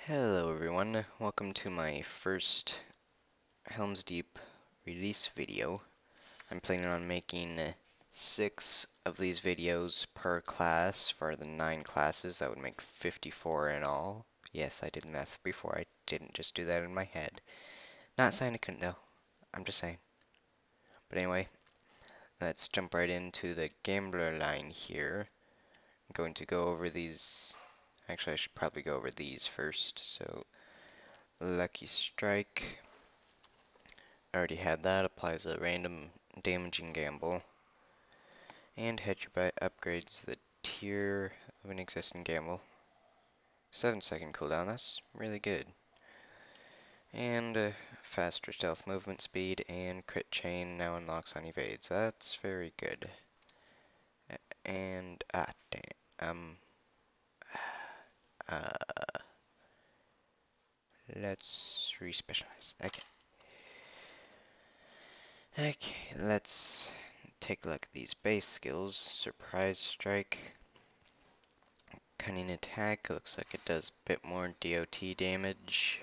Hello everyone, welcome to my first Helm's Deep release video. I'm planning on making 6 of these videos per class for the 9 classes. That would make 54 in all. Yes, I did math before, I didn't just do that in my head. Not saying I couldn't though, I'm just saying. But anyway, let's jump right into the gambler line here. I'm going to go over these. Actually, I should probably go over these first. So, Lucky Strike. I already had that. Applies a random damaging gamble. And Headshot upgrades the tier of an existing gamble. 7-second cooldown, that's really good. And faster stealth movement speed and crit chain now unlocks on evades. That's very good. And, damn. Uh, let's respecialize. Okay. Okay, let's take a look at these base skills. Surprise strike. Cunning attack, looks like it does a bit more DOT damage.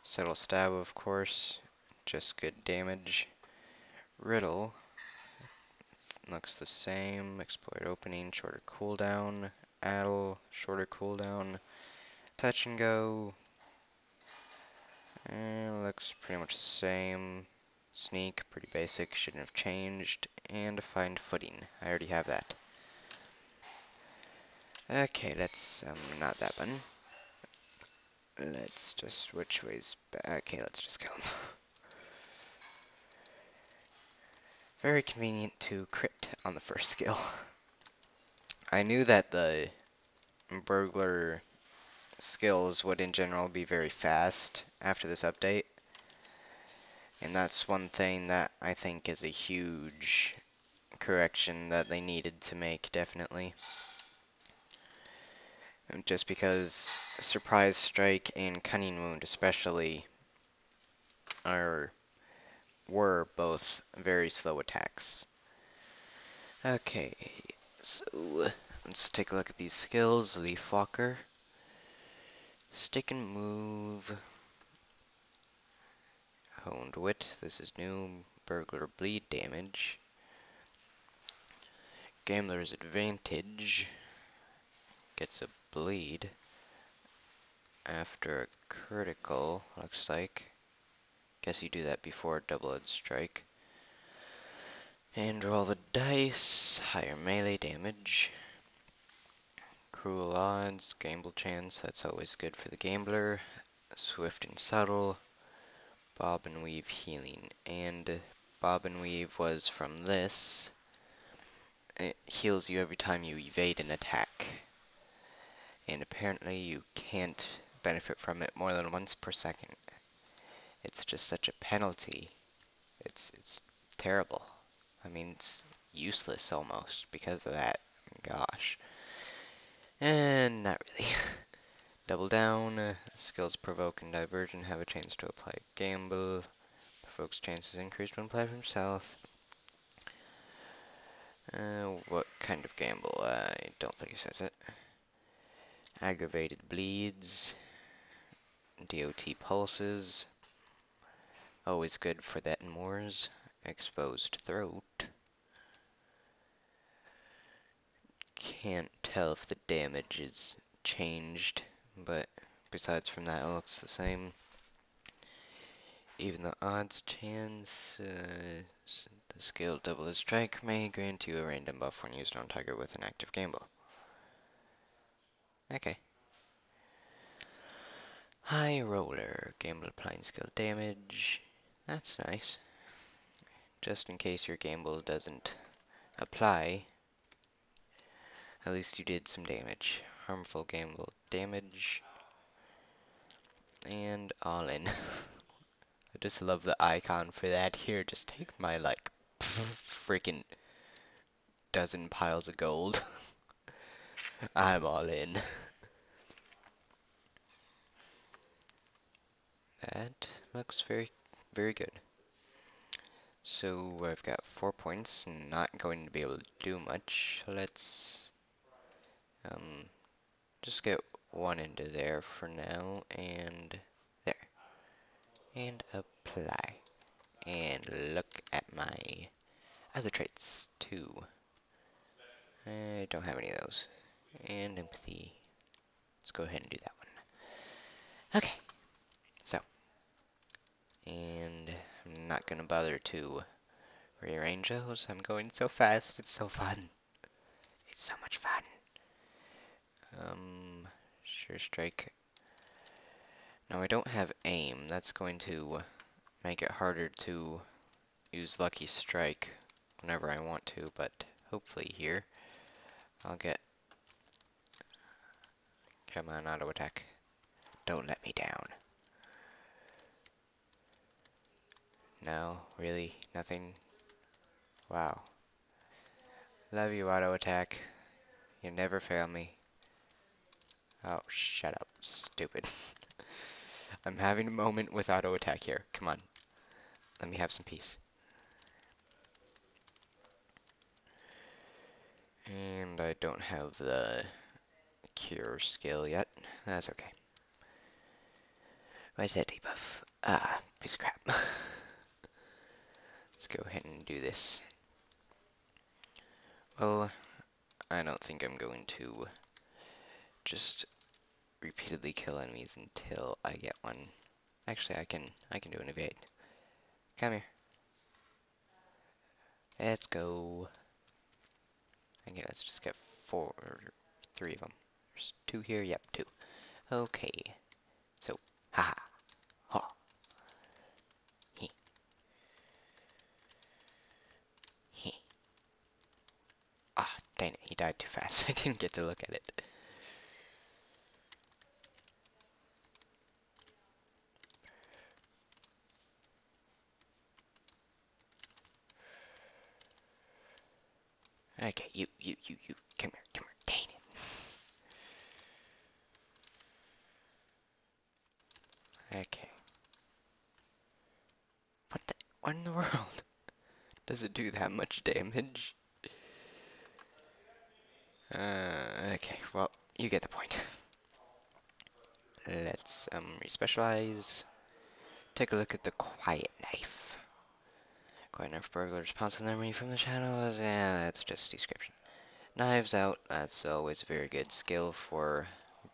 Subtle stab, of course, just good damage. Riddle, looks the same. Exploit opening, shorter cooldown. Addle, shorter cooldown. Touch and go, looks pretty much the same. Sneak, pretty basic, shouldn't have changed. And find footing, I already have that. Okay, let's, not that button. Let's just, which way's back? Okay, let's just go. Very convenient to crit on the first skill. I knew that the burglar skills would in general be very fast after this update. And that's one thing that I think is a huge correction that they needed to make, definitely. Just because Surprise Strike and Cunning Wound especially were both very slow attacks. Okay, so let's take a look at these skills. Leaf Walker. Stick and move. Honed Wit. This is new. Burglar bleed damage. Gambler's Advantage. Gets a bleed after a critical, looks like. Guess you do that before double-edged strike. And roll the dice. Higher melee damage. Cruel odds. Gamble chance. That's always good for the gambler. Swift and subtle. Bob and weave healing. And bob and weave was from this. It heals you every time you evade an attack. And apparently you can't benefit from it more than once per second. It's just such a penalty. It's terrible. I mean, it's useless almost because of that. Gosh. And not really. Double down. Skills provoke and diversion have a chance to apply gamble. Provokes chances increased when applied from south. What kind of gamble? I don't think it says it. Aggravated bleeds. DOT pulses. Always good for that and mores. Exposed throat. Can't tell if the damage is changed, but besides from that, it looks the same. Even the odds chance, the skill double as strike may grant you a random buff when used on target with an active gamble. Okay. High roller, gamble applying skill damage. That's nice. Just in case your gamble doesn't apply, at least you did some damage. Harmful gamble damage. And all in. I just love the icon for that here. Just take my, like, freaking dozen piles of gold. I'm all in. That looks very, very good. So I've got 4 points, not going to be able to do much. Let's just get one into there for now, and there. And apply. And look at my other traits, too. I don't have any of those. And empathy. Let's go ahead and do that one. Okay, so. And I'm not gonna bother to rearrange those. I'm going so fast, it's so fun. It's so much fun. Sure strike. Now I don't have aim. That's going to make it harder to use Lucky Strike whenever I want to, but hopefully here I'll get... Come on, auto attack. Don't let me down. No, really? Nothing? Wow. Love you, auto attack. You never fail me. Oh, shut up, stupid. I'm having a moment with auto attack here. Come on. Let me have some peace. And I don't have the cure skill yet. That's okay. Where's that debuff? Ah, piece of crap. Let's go ahead and do this. Well, I don't think I'm going to just repeatedly kill enemies until I get one. Actually, I can do an evade. Come here. Let's go. Okay, let's just get three of them. There's two here. Yep, two. Okay. So, haha, ha, he, he. Ah, dang it, he died too fast. I didn't get to look at it. Okay, you, come here, dang it. Okay. What in the world? Does it do that much damage? Okay, well, you get the point. Let's, respecialize. Take a look at the Quiet Knife. Quiet Knife Burglar responsive memory from the shadows. Yeah, that's just description. Knives Out, that's always a very good skill for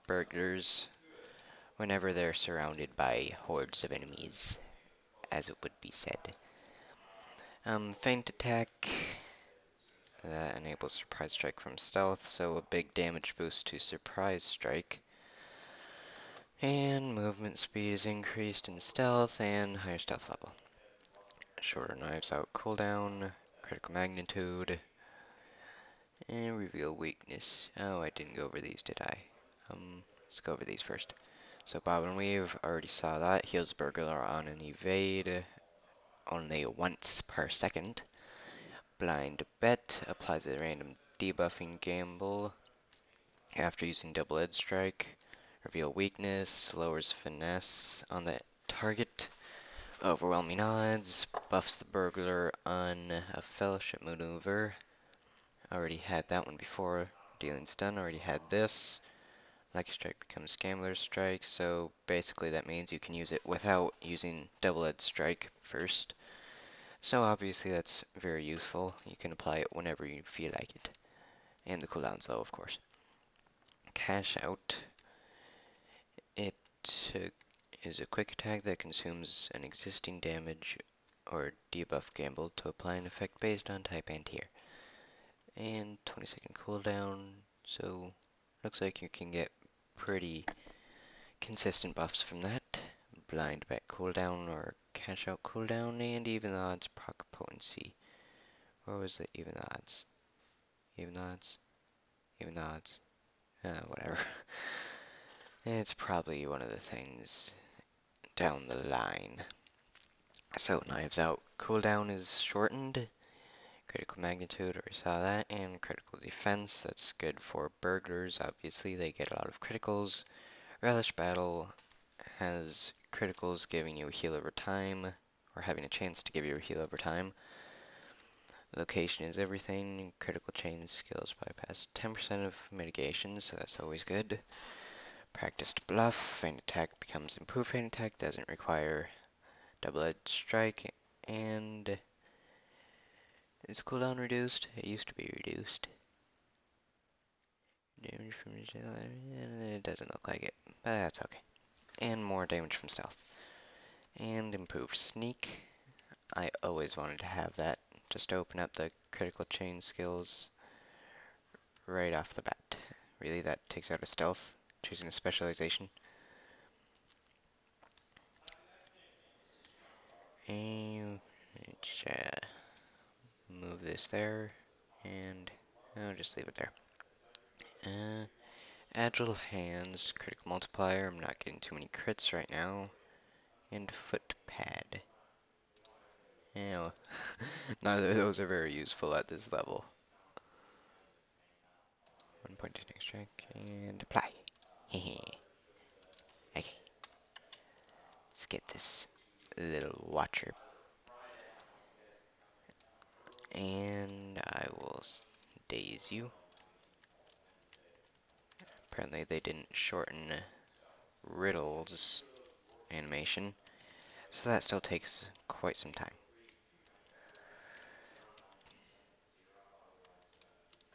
burglars whenever they're surrounded by hordes of enemies, as it would be said. Feint Attack, that enables Surprise Strike from Stealth, so a big damage boost to Surprise Strike. And movement speed is increased in Stealth and higher Stealth level. Shorter Knives Out cooldown, critical magnitude, and reveal weakness. Oh, I didn't go over these, did I? Let's go over these first. So Bob and Weave, already saw that. Heals Burglar on an evade only once per second. Blind Bet applies a random debuffing gamble after using double-edged strike. Reveal weakness, lowers finesse on the target. Overwhelming odds, buffs the burglar on a fellowship maneuver. Already had that one before. Dealing stun, already had this. Lucky Strike becomes Gambler's Strike, so basically that means you can use it without using double-edged strike first. So obviously that's very useful. You can apply it whenever you feel like it. And the cooldown's low, of course. Cash Out. It is a quick attack that consumes an existing damage or debuff gamble to apply an effect based on type and tier. And 20-second cooldown, so looks like you can get pretty consistent buffs from that. Blind Bet cooldown or Cash Out cooldown, and even odds proc potency. Or was it even odds? Even odds? Even odds? Whatever. It's probably one of the things down the line. So, Knives Out cooldown is shortened. Critical magnitude, already saw that. And critical defense, that's good for burglars. Obviously, they get a lot of criticals. Relish Battle has criticals giving you a heal over time, or having a chance to give you a heal over time. Location is everything. Critical chain skills bypass 10% of mitigation, so that's always good. Practiced bluff, feint attack becomes improved feint attack, doesn't require double-edged strike, and is cooldown reduced? It used to be reduced. Damage from it doesn't look like it, but that's okay. And more damage from stealth. And improved sneak. I always wanted to have that, just to open up the critical chain skills right off the bat. Really, that takes out a stealth, choosing a specialization. And move this there, and I'll just leave it there. Agile hands, critical multiplier. I'm not getting too many crits right now. And foot pad. Ew. Neither of those are very useful at this level. 1 point to next strike and apply. Hehe. Okay. Let's get this little watcher. And I will daze you. Apparently they didn't shorten Riddle's animation, so that still takes quite some time.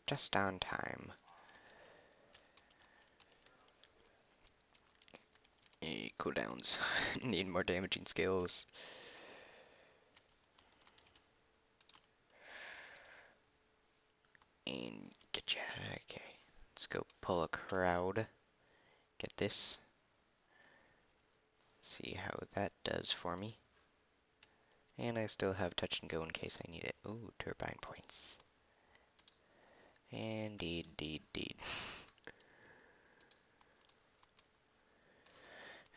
Just on time. Cooldowns. Need more damaging skills. And getcha. Okay. Let's go pull a crowd. Get this. See how that does for me. And I still have touch and go in case I need it. Ooh, turbine points. Indeed, deed, deed.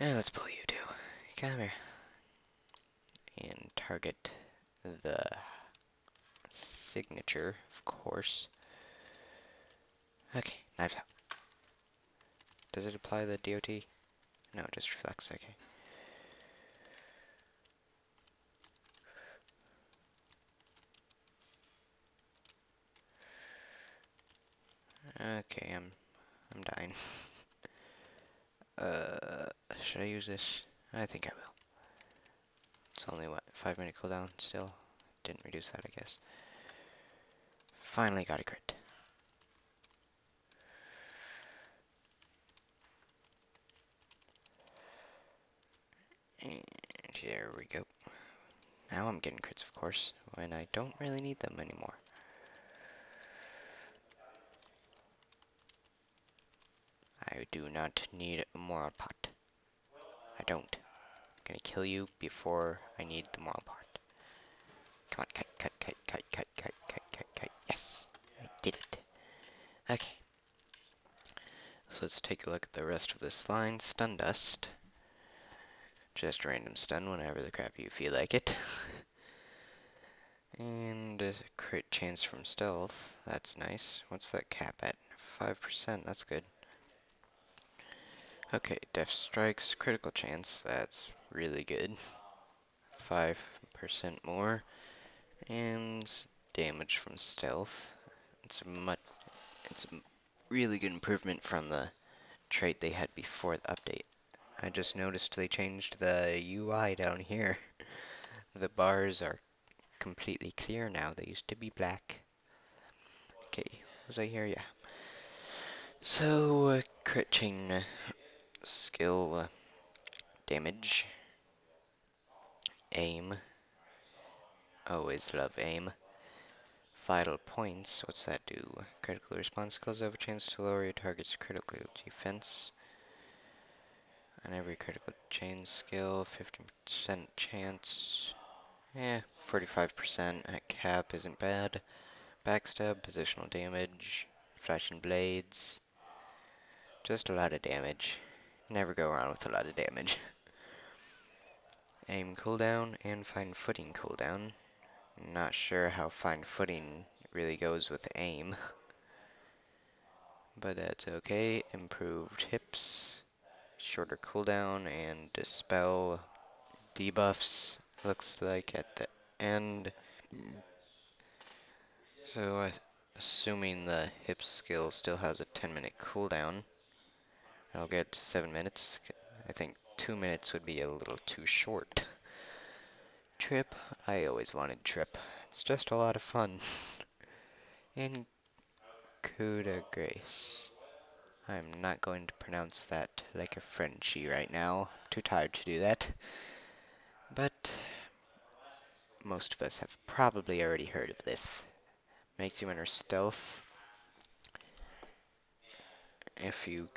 And let's pull you two. Come here. And target the signature, of course. Okay, knives out. Does it apply the DOT? No, it just reflects, okay. Okay, I'm dying. Should I use this? I think I will. It's only, what, 5-minute cooldown still? Didn't reduce that, I guess. Finally got a crit. And here we go. Now I'm getting crits, of course, when I don't really need them anymore. I do not need a moral pot. I don't. I'm gonna kill you before I need the moral pot. Come on, kite, kite, kite, kite, kite, kite, kite, kite, kite. Yes, I did it. Okay. So let's take a look at the rest of this line. Stun dust. Just random stun whenever the crap you feel like it. And a crit chance from stealth. That's nice. What's that cap at? 5%. That's good. Okay, def strikes, critical chance. That's really good. 5% more. And damage from stealth. It's a really good improvement from the trait they had before the update. I just noticed they changed the UI down here. The bars are completely clear now. They used to be black. Okay, was I here? Yeah. So, crit chain skill damage. Aim. Always love aim. Vital points. What's that do? Critical response skills have a chance to lower your target's critical defense. On every critical chain skill, 15% chance. 45% at cap isn't bad. Backstab, positional damage, flashing blades. Just a lot of damage. Never go around with a lot of damage. Aim cooldown and find footing cooldown. Not sure how find footing really goes with aim. But that's okay. Improved hips. Shorter cooldown and dispel debuffs. Looks like at the end. So assuming the hip skill still has a 10-minute cooldown, I'll get to 7 minutes. I think 2 minutes would be a little too short. Trip. I always wanted trip. It's just a lot of fun. And coup de grace. I'm not going to pronounce that like a Frenchie right now. Too tired to do that. But most of us have probably already heard of this. Makes you enter stealth if you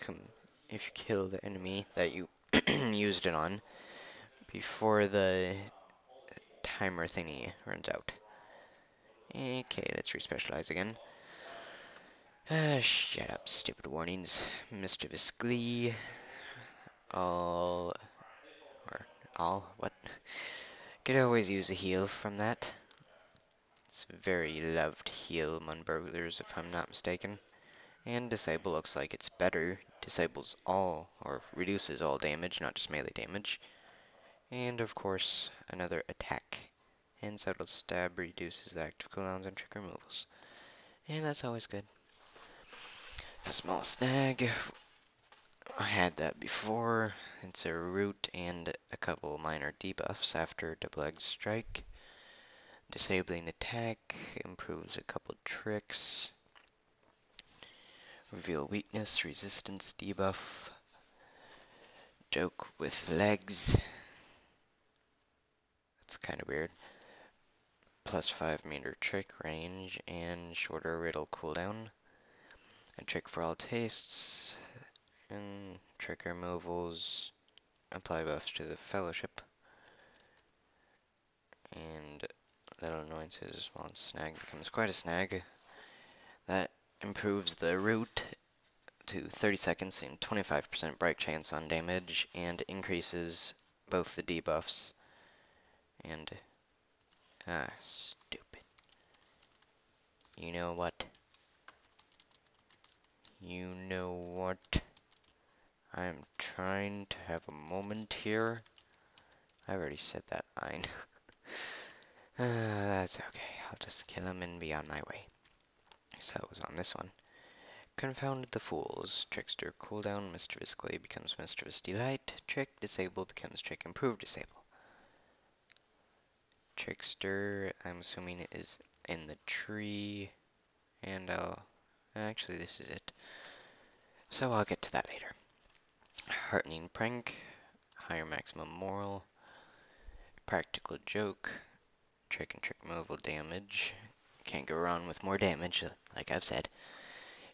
kill the enemy that you used it on before the timer thingy runs out. Okay, let's respecialize again. Shut up, stupid warnings. Mischievous glee. All what? Could always use a heal from that. It's a very loved heal among burglars, if I'm not mistaken. And disable looks like it's better. Disables all, or reduces all damage, not just melee damage. And of course, another attack. And subtle stab reduces the active cooldowns and trick removals. And that's always good. A small snag. I had that before. It's a root and a couple minor debuffs after double-edged strike. Disabling attack improves a couple tricks. Reveal weakness, resistance debuff. Joke with legs. That's kind of weird. Plus 5-meter trick range and shorter riddle cooldown. A trick for all tastes. And trick removals. Apply buffs to the fellowship. And little annoyances while snag becomes quite a snag. That improves the root to 30 seconds and 25% break chance on damage, and increases both the debuffs and stupid. You know what? You know what? I'm trying to have a moment here. I already said that line. That's okay. I'll just kill him and be on my way. So it was on this one. Confounded the fools. Trickster cooldown. Mischievous Glade becomes Mischievous Delight. Trick disable becomes Trick Improve Disable. Trickster, I'm assuming it is in the tree. And actually this is it. So I'll get to that later. Heartening Prank. Higher maximum moral. Practical Joke. Trick and trick removal damage. Can't go wrong with more damage, like I've said.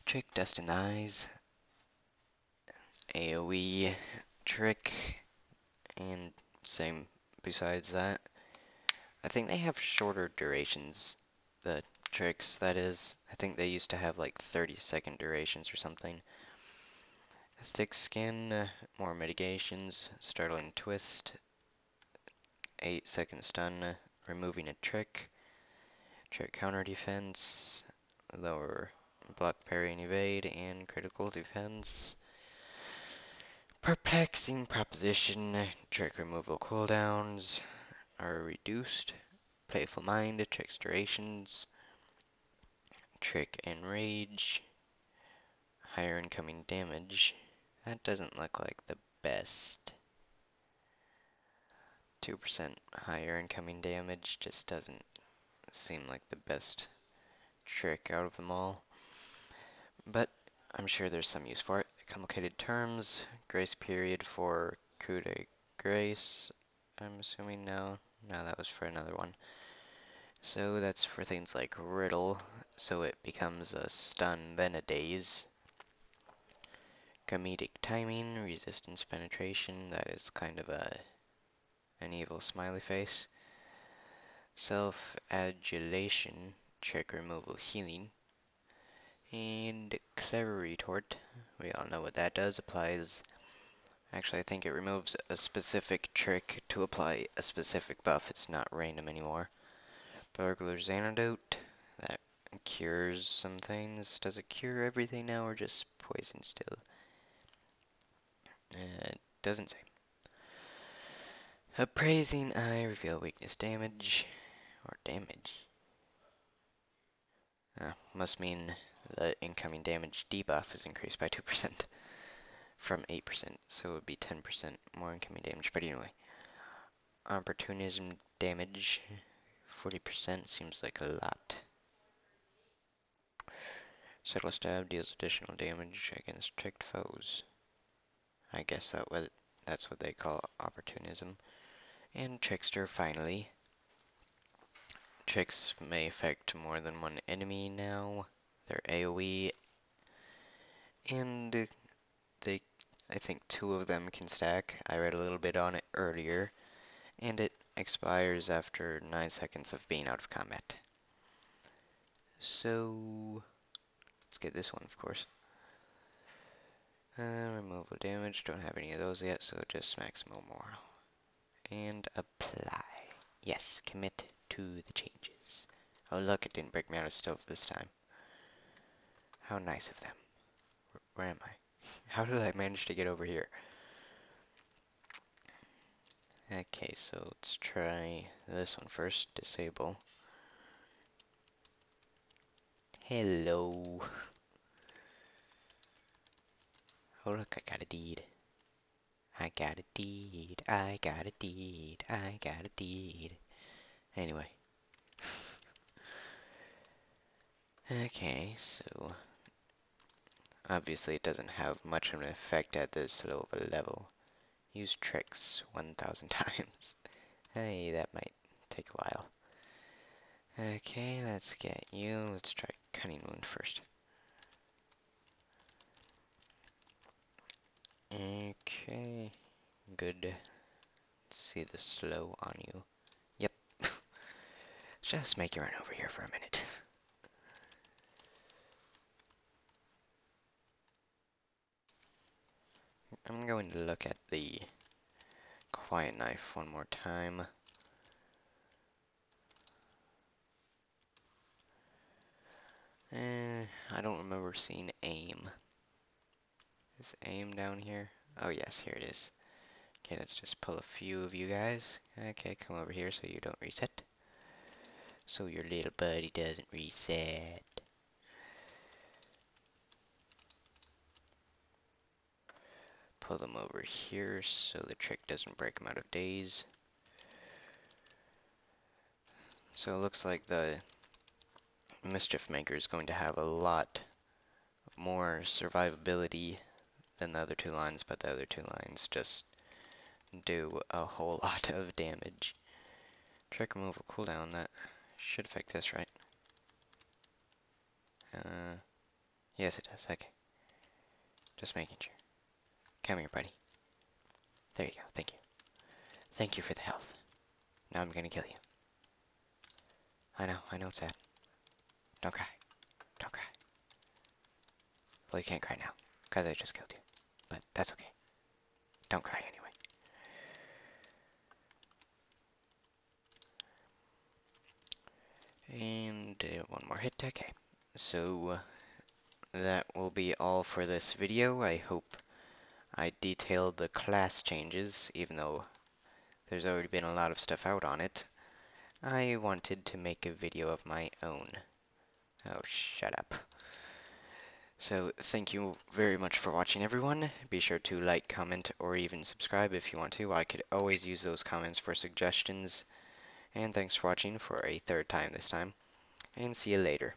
Trick Dust in the Eyes. AoE trick, and same besides that. I think they have shorter durations, the tricks, that is. I think they used to have like 30-second durations or something. Thick Skin, more mitigations, Startling Twist, 8-second stun, removing a trick, trick counter defense, lower block, parry, and evade, and critical defense. Perplexing Proposition, trick removal cooldowns are reduced. Playful Mind, tricks durations. Trick and Rage, higher incoming damage. That doesn't look like the best. 2% higher incoming damage just doesn't seem like the best trick out of them all. But I'm sure there's some use for it. Complicated terms, grace period for coup de grace. I'm assuming no. No, that was for another one. So that's for things like riddle, so it becomes a stun, then a daze. Comedic timing, resistance penetration, that is kind of an evil smiley face. Self-adulation, trick removal healing. And clever retort, we all know what that does, applies. Actually, I think it removes a specific trick to apply a specific buff. It's not random anymore. Burglar's Antidote, that cures some things. Does it cure everything now or just poison still? It doesn't say. Appraising Eye, reveal weakness damage, or damage. Must mean the incoming damage debuff is increased by 2%. from 8%, so it would be 10% more incoming damage. But anyway, opportunism damage, 40% seems like a lot. Subtle stab deals additional damage against tricked foes. I guess that's what they call opportunism. And trickster finally. Tricks may affect more than one enemy now. They're AoE, and I think two of them can stack. I read a little bit on it earlier, and it expires after 9 seconds of being out of combat. So, let's get this one, of course. Removal damage, don't have any of those yet, so just maximal moral. And apply. Yes, commit to the changes. Oh look, it didn't break me out of stealth this time. How nice of them. Where am I? How did I manage to get over here? Okay, so let's try this one first. Disable. Hello. Oh look, I got a deed. I got a deed. I got a deed. I got a deed. Anyway. Okay, so obviously it doesn't have much of an effect at this low of a level. Use tricks 1,000 times. Hey, that might take a while. Okay, let's get you. Let's try Cunning Wound first. Okay, good. Let's see the slow on you. Yep. Just make you run over here for a minute. I'm going to look at the Quiet Knife one more time. I don't remember seeing aim. Is aim down here? Oh yes, here it is. Okay, let's just pull a few of you guys. Okay, come over here so you don't reset. So your little buddy doesn't reset. Pull them over here so the trick doesn't break them out of daze. So it looks like the Mischief Maker is going to have a lot more survivability than the other two lines, but the other two lines just do a whole lot of damage. Trick removal cooldown, that should affect this, right? Yes it does, okay. Just making sure. Come here, buddy. There you go, thank you. Thank you for the health. Now I'm gonna kill you. I know it's sad. Don't cry. Don't cry. Well, you can't cry now, because I just killed you. But that's okay. Don't cry anyway. And one more hit, okay. So that will be all for this video. I hope I detailed the class changes, even though there's already been a lot of stuff out on it. I wanted to make a video of my own. Oh, shut up. So thank you very much for watching, everyone. Be sure to like, comment, or even subscribe if you want to. I could always use those comments for suggestions. And thanks for watching for a third time this time. And see you later.